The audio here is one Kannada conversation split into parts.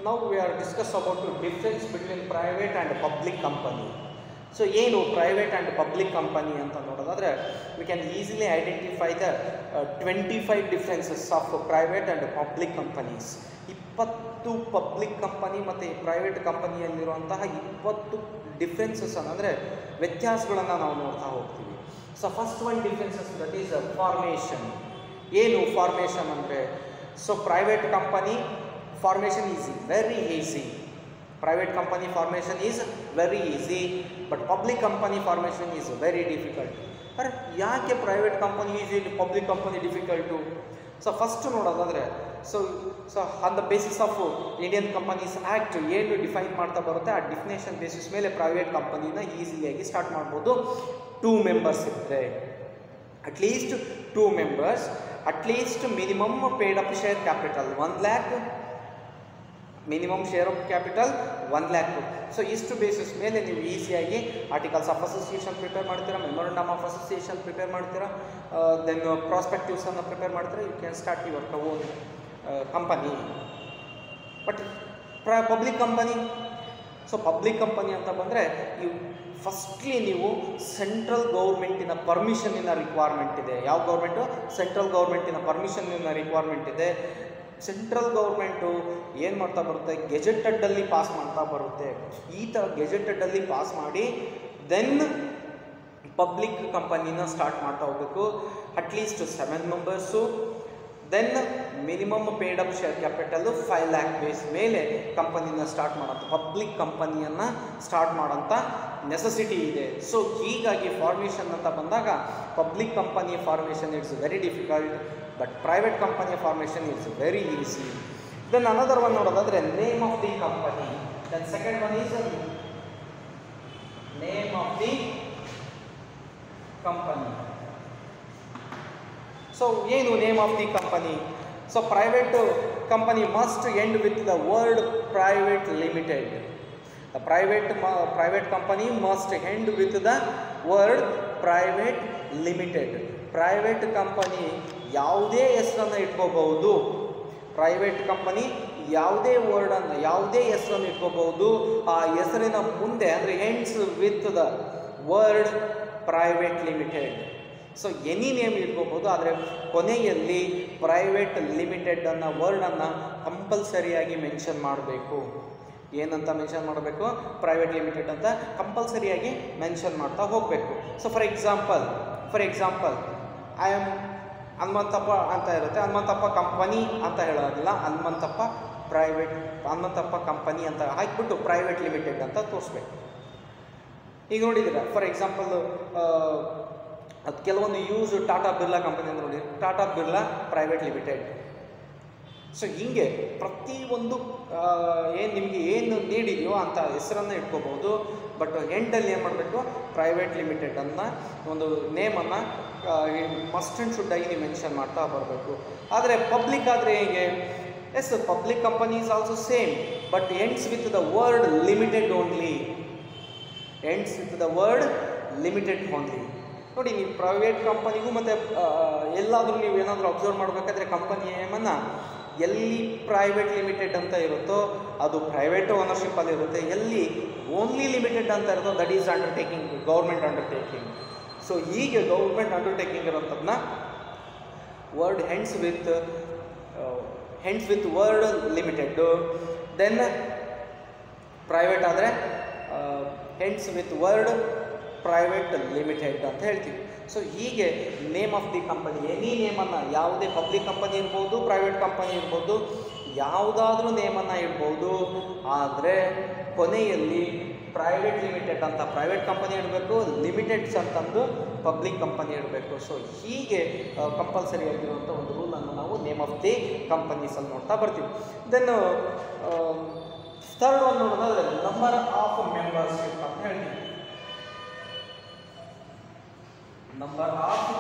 Now we are discuss about the difference between private and public company. So ಏನು ಪ್ರೈವೇಟ್ ಆ್ಯಂಡ್ ಪಬ್ಲಿಕ್ ಕಂಪನಿ ಅಂತ ನೋಡೋದಾದರೆ we can easily identify the 25 differences of private and public companies. 20 public company ಮತ್ತು ಪ್ರೈವೇಟ್ ಕಂಪನಿಯಲ್ಲಿರುವಂತಹ 20 ಡಿಫ್ರೆನ್ಸಸ್ ಅಂದರೆ ವ್ಯತ್ಯಾಸಗಳನ್ನು ನಾವು ನೋಡ್ತಾ ಹೋಗ್ತೀವಿ. So first one differences that is formation. ಏನು ಫಾರ್ಮೇಷನ್ ಅಂದರೆ, so private company formation is very easy. Private company formation is very easy, but public company formation is very difficult. But ಯಾಕೆ private company easy public company difficult? So first ನೋಡೋದಾದರೆ so on the basis of Indian companies act ಏನು ಡಿಫೈನ್ ಮಾಡ್ತಾ ಬರುತ್ತೆ ಆ ಡಿಫಿನೇಷನ್ ಬೇಸಿಸ್ ಮೇಲೆ ಪ್ರೈವೇಟ್ ಕಂಪನಿನ ಈಸಿಯಾಗಿ ಸ್ಟಾರ್ಟ್ ಮಾಡ್ಬೋದು. 2 ಮೆಂಬರ್ಸ್ ಇದ್ದರೆ, at least 2 members, at least minimum paid up share capital 1 lakh, minimum share of capital 1 lakh. So ಇಷ್ಟು ಬೇಸಿಸ್ ಮೇಲೆ ನೀವು ಈಸಿಯಾಗಿ ಆರ್ಟಿಕಲ್ಸ್ ಆಫ್ ಅಸೋಸಿಯೇಷನ್ ಪ್ರಿಪೇರ್ ಮಾಡ್ತೀರಾ, ಮೆಮೊರಂಡಮ್ ಆಫ್ ಅಸೋಸಿಯೇಷನ್ ಪ್ರಿಪೇರ್ ಮಾಡ್ತೀರಾ, ದೆನ್ ಪ್ರಾಸ್ಪೆಕ್ಟಿವ್ಸನ್ನು ಪ್ರಿಪೇರ್ ಮಾಡ್ತೀರಾ. You can start your own company. But public company, so public company ಅಂತ ಬಂದರೆ ಫಸ್ಟ್ಲಿ ನೀವು ಸೆಂಟ್ರಲ್ ಗೌರ್ಮೆಂಟಿನ ಪರ್ಮಿಷನ್ನಿನ ರಿಕ್ವೈರ್ಮೆಂಟ್ ಇದೆ. ಯಾವ ಗೌರ್ಮೆಂಟು? ಸೆಂಟ್ರಲ್ ಗೌರ್ಮೆಂಟಿನ ಪರ್ಮಿಷನ್ನಿನ ರಿಕ್ವೈರ್ಮೆಂಟ್ ಇದೆ. ಸೆಂಟ್ರಲ್ ಗೌರ್ಮೆಂಟು ಏನು ಮಾಡ್ತಾ ಬರುತ್ತೆ, ಗೆಜೆಟೆಡಲ್ಲಿ ಪಾಸ್ ಮಾಡ್ತಾ ಬರುತ್ತೆ. ಈ ಥರ ಗೆಜೆಟೆಡಲ್ಲಿ ಪಾಸ್ ಮಾಡಿ ದೆನ್ ಪಬ್ಲಿಕ್ ಕಂಪನಿನ ಸ್ಟಾರ್ಟ್ ಮಾಡ್ತಾ ಹೋಗಬೇಕು. At least 7 members, then minimum paid up share capital 5 lakh base ಮೇಲೆ ಕಂಪನಿನ ಸ್ಟಾರ್ಟ್ ಮಾಡೋಂಥ ಪಬ್ಲಿಕ್ ಕಂಪನಿಯನ್ನು ಸ್ಟಾರ್ಟ್ ಮಾಡೋಂಥ ನೆಸೆಸಿಟಿ ಇದೆ. ಸೊ ಹೀಗಾಗಿ ಫಾರ್ಮೇಷನ್ ಅಂತ ಬಂದಾಗ public company formation it's very difficult, but private company formation it's very easy. Then another one ನೋಡೋದಾದರೆ name of the company. Then second one is name of the company. So ಏನು name of the company? So private company must end with the word private limited. The private company must end with the word private limited. Private company ಯಾವುದೇ ಹೆಸರನ್ನು ಇಟ್ಕೋಬಹುದು. ಪ್ರೈವೇಟ್ ಕಂಪನಿ ಯಾವುದೇ ವರ್ಡನ್ನು, ಯಾವುದೇ ಹೆಸರನ್ನು ಇಟ್ಕೋಬಹುದು. ಆ ಹೆಸರಿನ ಮುಂದೆ ಅಂದರೆ ends with the word private limited. So any name ಇಟ್ಕೋಬೋದು, ಆದರೆ ಕೊನೆಯಲ್ಲಿ ಪ್ರೈವೇಟ್ ಲಿಮಿಟೆಡ್ ಅನ್ನೋ ವರ್ಡನ್ನು ಕಂಪಲ್ಸರಿಯಾಗಿ ಮೆನ್ಷನ್ ಮಾಡಬೇಕು. ಏನಂತ ಮೆನ್ಷನ್ ಮಾಡಬೇಕು? ಪ್ರೈವೇಟ್ ಲಿಮಿಟೆಡ್ ಅಂತ ಕಂಪಲ್ಸರಿಯಾಗಿ ಮೆನ್ಷನ್ ಮಾಡ್ತಾ ಹೋಗಬೇಕು. So for example I am Hanumanthappa ಅಂತ ಇರುತ್ತೆ, ಹನುಮಂತಪ್ಪ ಕಂಪನಿ ಅಂತ ಹೇಳೋದಿಲ್ಲ, ಹನುಮಂತಪ್ಪ ಕಂಪನಿ ಅಂತ ಹಾಕ್ಬಿಟ್ಟು ಪ್ರೈವೇಟ್ ಲಿಮಿಟೆಡ್ ಅಂತ ತೋರಿಸ್ಬೇಕು. ಈಗ ನೋಡಿದ್ದೀರಾ, ಫಾರ್ ಎಕ್ಸಾಂಪಲ್ ಅದು ಕೆಲವೊಂದು ಯೂಸ್ ಟಾಟಾ ಬಿರ್ಲಾ ಕಂಪನಿ ಅಂತ ನೋಡಿ, Tata Birla private limited. So ಹೀಗೆ ಪ್ರತಿಯೊಂದು ನಿಮಗೆ ಏನು ನೀಡಿದೆಯೋ ಅಂಥ ಹೆಸರನ್ನು ಇಟ್ಕೋಬೋದು. ಬಟ್ ಎಂಡಲ್ಲಿ ಏನು ಮಾಡಬೇಕು? ಪ್ರೈವೇಟ್ ಲಿಮಿಟೆಡನ್ನು ಒಂದು ನೇಮನ್ನು ಮಸ್ಟ್ ಆ್ಯಂಡ್ ಶುಡ್ ಆಗಿ ನೀವು ಮೆನ್ಷನ್ ಮಾಡ್ತಾ ಬರಬೇಕು. ಆದರೆ ಪಬ್ಲಿಕ್ ಆದರೆ ಹೇಗೆ? Yes, public company is also same, but ends with the word limited only. Ends with the word limited only. ನೋಡಿ, ನೀವು ಪ್ರೈವೇಟ್ ಕಂಪನಿಗೂ ಮತ್ತು ಎಲ್ಲಾದರೂ ನೀವು ಏನಾದರೂ ಅಬ್ಸರ್ವ್ ಮಾಡಬೇಕಾದ್ರೆ ಕಂಪನಿ ನೇಮನ್ನು ಎಲ್ಲಿ ಪ್ರೈವೇಟ್ ಲಿಮಿಟೆಡ್ ಅಂತ ಇರುತ್ತೋ ಅದು ಪ್ರೈವೇಟ್ ಓನರ್ಶಿಪ್ಪಲ್ಲಿ ಇರುತ್ತೆ, ಎಲ್ಲಿ ಓನ್ಲಿ ಲಿಮಿಟೆಡ್ ಅಂತ ಇರುತ್ತೋ that is undertaking, government undertaking. So ಹೀಗೆ ಗೌರ್ಮೆಂಟ್ ಅಂಡರ್ಟೇಕಿಂಗ್ ಇರೋಂಥದ್ದನ್ನ word ends with word limited. Then private ಆದರೆ ends with word private limited ಅಂತ ಹೇಳ್ತೀವಿ. ಸೊ ಹೀಗೆ name of the company, any ನೇಮನ್ನು, ಯಾವುದೇ ಪಬ್ಲಿಕ್ ಕಂಪನಿ ಇರ್ಬೋದು, ಪ್ರೈವೇಟ್ ಕಂಪನಿ ಇರ್ಬೋದು, ಯಾವುದಾದ್ರೂ ನೇಮನ್ನು ಇಡ್ಬೋದು. ಆದರೆ ಕೊನೆಯಲ್ಲಿ ಪ್ರೈವೇಟ್ ಲಿಮಿಟೆಡ್ ಅಂತ ಪ್ರೈವೇಟ್ ಕಂಪನಿ ಇಡಬೇಕು, ಲಿಮಿಟೆಡ್ಸ್ ಅಂತಂದು ಪಬ್ಲಿಕ್ ಕಂಪನಿ ಇಡಬೇಕು. ಸೊ ಹೀಗೆ ಕಂಪಲ್ಸರಿ ಆಗಿರುವಂಥ ಒಂದು ರೂಲನ್ನು ನಾವು ನೇಮ್ ಆಫ್ ದಿ ಕಂಪನೀಸಲ್ಲಿ ನೋಡ್ತಾ ಬರ್ತೀವಿ. ದೆನ್ ಥರ್ಡ್ ಒನ್ ನೋಡೋದಾದ್ರೆ ನಂಬರ್ ಆಫ್ ಮೆಂಬರ್ಶಿಪ್ ಅಂತ ಹೇಳ್ತೀವಿ. ನಂಬರ್ ಆಫ್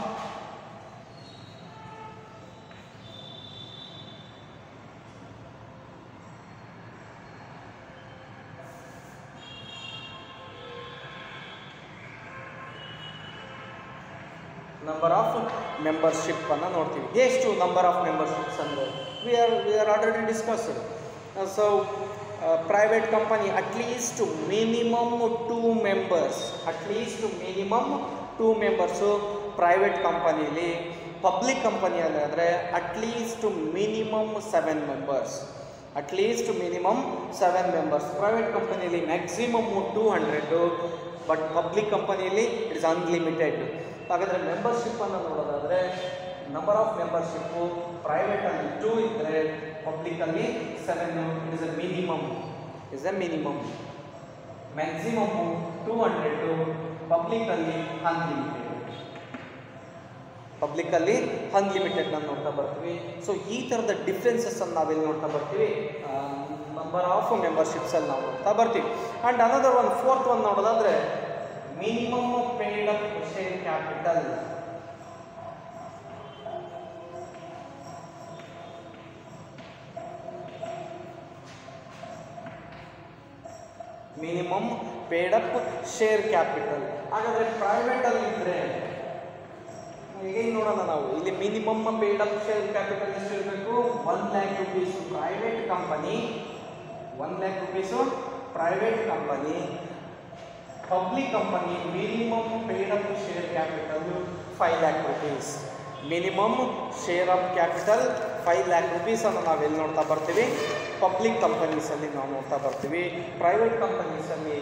ಮೆಂಬರ್ಶಿಪ್ ಅನ್ನು ನೋಡ್ತೀವಿ. ಎಷ್ಟು ನಂಬರ್ ಆಫ್ ಮೆಂಬರ್ಶಿಪ್ಸ್ ಅಂದರೆ we are already discussed. So private company at least minimum 2 members, at least minimum 2 members private ಕಂಪನಿಲಿ. ಪಬ್ಲಿಕ್ ಕಂಪನಿಯಲ್ಲಿ ಆದರೆ at least minimum 7 members, at least minimum 7 members. Private ಕಂಪನಿಯಲ್ಲಿ ಮ್ಯಾಕ್ಸಿಮಮ್ 200, ಬಟ್ ಪಬ್ಲಿಕ್ ಕಂಪನಿಯಲ್ಲಿ ಇಟ್ ಇಸ್ ಅನ್ಲಿಮಿಟೆಡ್. ಹಾಗಾದರೆ ಮೆಂಬರ್ಶಿಪ್ಪನ್ನು ನೋಡೋದಾದರೆ ನಂಬರ್ ಆಫ್ ಮೆಂಬರ್ಶಿಪ್ಪು ಪ್ರೈವೇಟಲ್ಲಿ 2 ಇದ್ದರೆ ಪಬ್ಲಿಕಲ್ಲಿ 7. It is a minimum. Maximum 200, ಪಬ್ಲಿಕಲ್ಲಿ ಅನ್ಲಿಮಿಟೆಡ್ ನಾನು ನೋಡ್ತಾ ಬರ್ತೀವಿ. ಸೊ ಈ ಥರದ ಡಿಫ್ರೆನ್ಸಸ್ಸನ್ನು ನಾವೆಲ್ಲಿ ನೋಡ್ತಾ ಬರ್ತೀವಿ, ನಂಬರ್ ಆಫ್ ಮೆಂಬರ್ಶಿಪ್ಸಲ್ಲಿ ನಾವು ನೋಡ್ತಾ ಬರ್ತೀವಿ. And another one, fourth one ನೋಡೋದಾದರೆ minimum paid up share capital. Minimum paid up share capital. ಹಾಗಾದರೆ ಪ್ರೈವೇಟಲ್ಲಿ ಇದ್ದರೆ ಈಗ ನೋಡೋಣ ನಾವು ಇಲ್ಲಿ minimum paid up share capital ಎಷ್ಟು ಇರಬೇಕು, 1 lakh rupees private company, 1 lakh rupees private company. Public company minimum paid up share capital 5 lakh rupees. Minimum share of capital 5 lakh rupees ಅನ್ನು ನಾವೆಲ್ಲಿ ನೋಡ್ತಾ ಬರ್ತೀವಿ, ಪಬ್ಲಿಕ್ ಕಂಪನೀಸಲ್ಲಿ ನಾವು ನೋಡ್ತಾ ಬರ್ತೀವಿ. ಪ್ರೈವೇಟ್ ಕಂಪನೀಸಲ್ಲಿ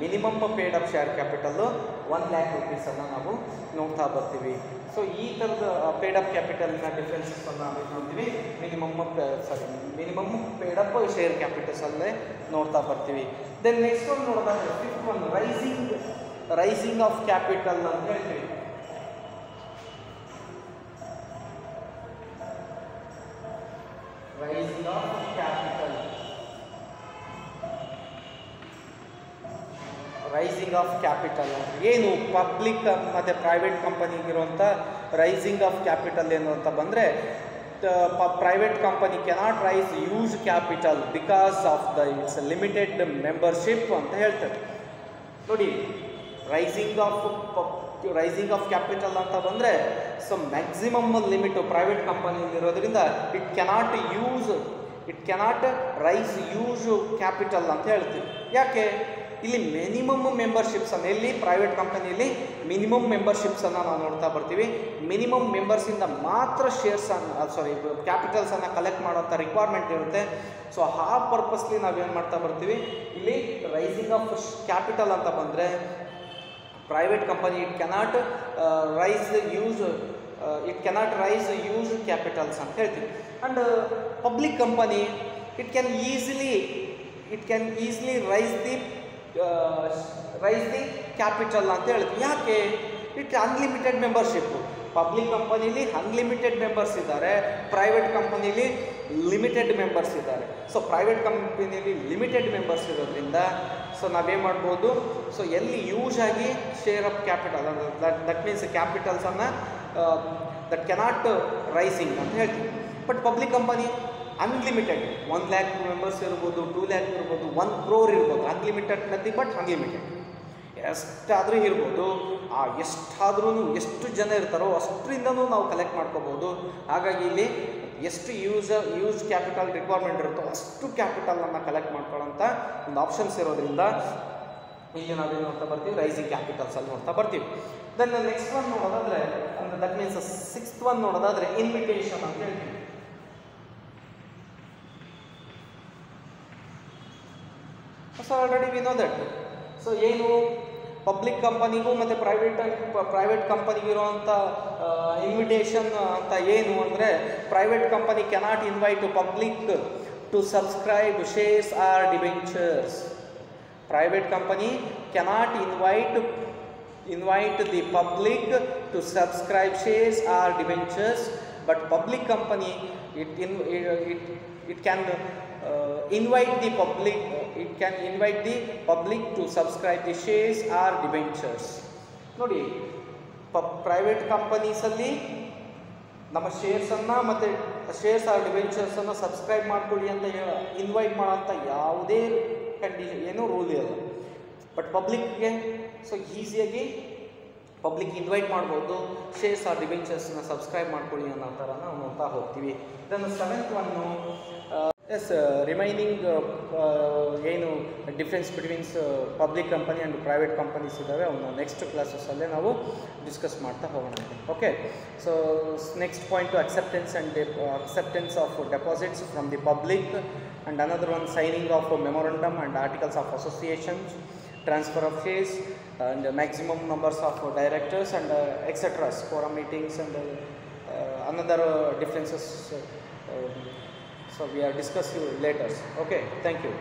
minimum paid up share capital 1 lakh rupees ಅನ್ನು ನಾವು ನೋಡ್ತಾ ಬರ್ತೀವಿ. ಸೊ ಈ ಥರದ ಪೇಯ್ಡ್ ಅಪ್ ಕ್ಯಾಪಿಟಲ್ನ ಡಿಫ್ರೆನ್ಸಸ್ಸನ್ನು ನಾವು ನೋಡ್ತೀವಿ, ಮಿನಿಮಮ್ ಪೇಯ್ಡ್ ಅಪ್ ಶೇರ್ ಕ್ಯಾಪಿಟಲ್ಸಲ್ಲೇ ನೋಡ್ತಾ ಬರ್ತೀವಿ. ದೆನ್ ನೆಕ್ಸ್ಟ್ ಒಂದು ನೋಡೋದಾದ್ರೆ fifth one, raising of capital ಅಂತ ಹೇಳ್ತೀವಿ. Raising of capital, raising of capital ಏನು, ಪಬ್ಲಿಕ್ ಮತ್ತು ಪ್ರೈವೇಟ್ ಕಂಪನಿಗಿರುವಂಥ ರೈಸಿಂಗ್ ಆಫ್ ಕ್ಯಾಪಿಟಲ್ ಏನು ಅಂತ ಬಂದರೆ, private company cannot raise use capital because of the it's limited membership ಅಂತ ಹೇಳ್ತಾರೆ. ನೋಡಿ, ರೈಸಿಂಗ್ ಆಫ್ ಕ್ಯಾಪಿಟಲ್ ಅಂತ ಬಂದರೆ ಸೊ ಮ್ಯಾಕ್ಸಿಮಮ್ ಲಿಮಿಟು ಪ್ರೈವೇಟ್ ಕಂಪನಿಯಲ್ಲಿರೋದ್ರಿಂದ it cannot raise use capital ಅಂತ ಹೇಳ್ತೀವಿ. ಯಾಕೆ, ಇಲ್ಲಿ ಮಿನಿಮಮ್ ಮೆಂಬರ್ಶಿಪ್ಸನ್ನು, ಎಲ್ಲಿ ಪ್ರೈವೇಟ್ ಕಂಪನಿಯಲ್ಲಿ ಮಿನಿಮಮ್ ಮೆಂಬರ್ಶಿಪ್ಸನ್ನು ನಾವು ನೋಡ್ತಾ ಬರ್ತೀವಿ. ಮಿನಿಮಮ್ ಮೆಂಬರ್ಸಿಂದ ಮಾತ್ರ ಕ್ಯಾಪಿಟಲ್ಸನ್ನು ಕಲೆಕ್ಟ್ ಮಾಡೋಂಥ ರಿಕ್ವೈರ್ಮೆಂಟ್ ಇರುತ್ತೆ. ಸೊ ಆ ಪರ್ಪಸ್ಲಿ ನಾವೇನು ಮಾಡ್ತಾ ಬರ್ತೀವಿ, ಇಲ್ಲಿ ರೈಸಿಂಗ್ ಆಫ್ ಕ್ಯಾಪಿಟಲ್ ಅಂತ ಬಂದರೆ private company it cannot raise use capitals ಅಂತ ಹೇಳ್ತೀವಿ. And public company it can easily raise the capital ಅಂತ ಹೇಳ್ತೀವಿ. ಯಾಕೆ, ಇಟ್ ಅನ್ಲಿಮಿಟೆಡ್ ಮೆಂಬರ್ಶಿಪ್ಪು. ಪಬ್ಲಿಕ್ ಕಂಪನಿಲಿ ಅನ್ಲಿಮಿಟೆಡ್ ಮೆಂಬರ್ಸ್ ಇದ್ದಾರೆ, ಪ್ರೈವೇಟ್ ಕಂಪನಿಲಿ ಲಿಮಿಟೆಡ್ ಮೆಂಬರ್ಸ್ ಇದ್ದಾರೆ. ಸೊ ಪ್ರೈವೇಟ್ ಕಂಪನಿಯಲ್ಲಿ ಲಿಮಿಟೆಡ್ ಮೆಂಬರ್ಸ್ ಇರೋದ್ರಿಂದ ಸೊ ನಾವೇನು ಮಾಡ್ಬೋದು, ಸೊ ಎಲ್ಲಿ ಯೂಸ್ ಆಗಿ share of capital that means ಕ್ಯಾಪಿಟಲ್ಸನ್ನು ದಟ್ ಕೆನಾಟ್ ರೈಸಿಂಗ್ ಅಂತ ಹೇಳ್ತೀವಿ. But public company unlimited, 1 lakh members ಇರ್ಬೋದು, 2 lakh ಇರ್ಬೋದು, 1 crore ಇರ್ಬೋದು. Unlimited nothing but unlimited. ಎಷ್ಟಾದರೂ ಇರ್ಬೋದು, ಎಷ್ಟು ಜನ ಇರ್ತಾರೋ ಅಷ್ಟರಿಂದನೂ ನಾವು ಕಲೆಕ್ಟ್ ಮಾಡ್ಕೋಬೋದು. ಹಾಗಾಗಿ ಇಲ್ಲಿ ಎಷ್ಟು ಯೂಸ್ ಕ್ಯಾಪಿಟಲ್ ರಿಕ್ವೈರ್ಮೆಂಟ್ ಇರುತ್ತೋ ಅಷ್ಟು ಕ್ಯಾಪಿಟಲನ್ನು ಕಲೆಕ್ಟ್ ಮಾಡ್ಕೊಳ್ಳೋಂಥ ಒಂದು ಆಪ್ಷನ್ಸ್ ಇರೋದ್ರಿಂದ ಇಲ್ಲಿ ನಾವೇನು ನೋಡ್ತಾ ಬರ್ತೀವಿ, ರೈಸಿಂಗ್ ಕ್ಯಾಪಿಟಲ್ಸಲ್ಲಿ ನೋಡ್ತಾ ಬರ್ತೀವಿ. ದೆನ್ ನೆಕ್ಸ್ಟ್ ಒನ್ ನೋಡೋದಾದರೆ, ಅಂದರೆ ದಟ್ ಮೀನ್ಸ್ 6th ಒನ್ ನೋಡೋದಾದರೆ ಇನ್ವಿಟೇಷನ್ ಅಂತ ಹೇಳ್ತೀವಿ. So already we know that. So ಏನು, ಪಬ್ಲಿಕ್ ಕಂಪನಿಗೂ ಮತ್ತು ಪ್ರೈವೇಟ್ ಕಂಪನಿಗೂ ಇರೋವಂಥ ಇನ್ವಿಟೇಷನ್ ಅಂತ ಏನು ಅಂದರೆ, private company cannot invite public to subscribe shares or debentures. Private company cannot invite the public to subscribe shares or debentures, but public company it can invite the public to subscribe the shares or debentures. ನೋಡಿ, ಪ್ರೈವೇಟ್ ಕಂಪನೀಸಲ್ಲಿ ನಮ್ಮ ಶೇರ್ಸನ್ನು ಮತ್ತು ಶೇರ್ಸ್ ಆರ್ ಡಿಬೆಂಚರ್ಸನ್ನು ಸಬ್ಸ್ಕ್ರೈಬ್ ಮಾಡ್ಕೊಳ್ಳಿ ಅಂತ ಇನ್ವೈಟ್ ಮಾಡೋಂಥ ಯಾವುದೇ ಏನೂ ರೂಲ್ ಇರಲ್ಲ. ಬಟ್ ಪಬ್ಲಿಕ್ಗೆ ಸೊ ಈಸಿಯಾಗಿ ಪಬ್ಲಿಕ್ ಇನ್ವೈಟ್ ಮಾಡ್ಬೋದು, ಶೇರ್ಸ್ ಆರ್ ಡಿಬೆಂಚರ್ಸ್ನ ಸಬ್ಸ್ಕ್ರೈಬ್ ಮಾಡ್ಕೊಳ್ಳಿ ಅನ್ನೋ ಥರ ನಾವು ನೋಡ್ತಾ ಹೋಗ್ತೀವಿ. ಇದನ್ನು 7th ಒನ್ನು ಎಸ್ ರಿಮೈನಿಂಗ್ ಏನು difference betweens public company and private companies ಇದ್ದಾವೆ ಅವನ್ನ ನೆಕ್ಸ್ಟ್ ಕ್ಲಾಸಸ್ಸಲ್ಲೇ ನಾವು ಡಿಸ್ಕಸ್ ಮಾಡ್ತಾ ಹೋಗೋಣ. Okay, so next point acceptance of deposits from the public and another one signing of memorandum and articles of associations, transfer of shares and maximum numbers of directors and etc. quorum meetings and another differences. So we are discussing later. Okay, thank you.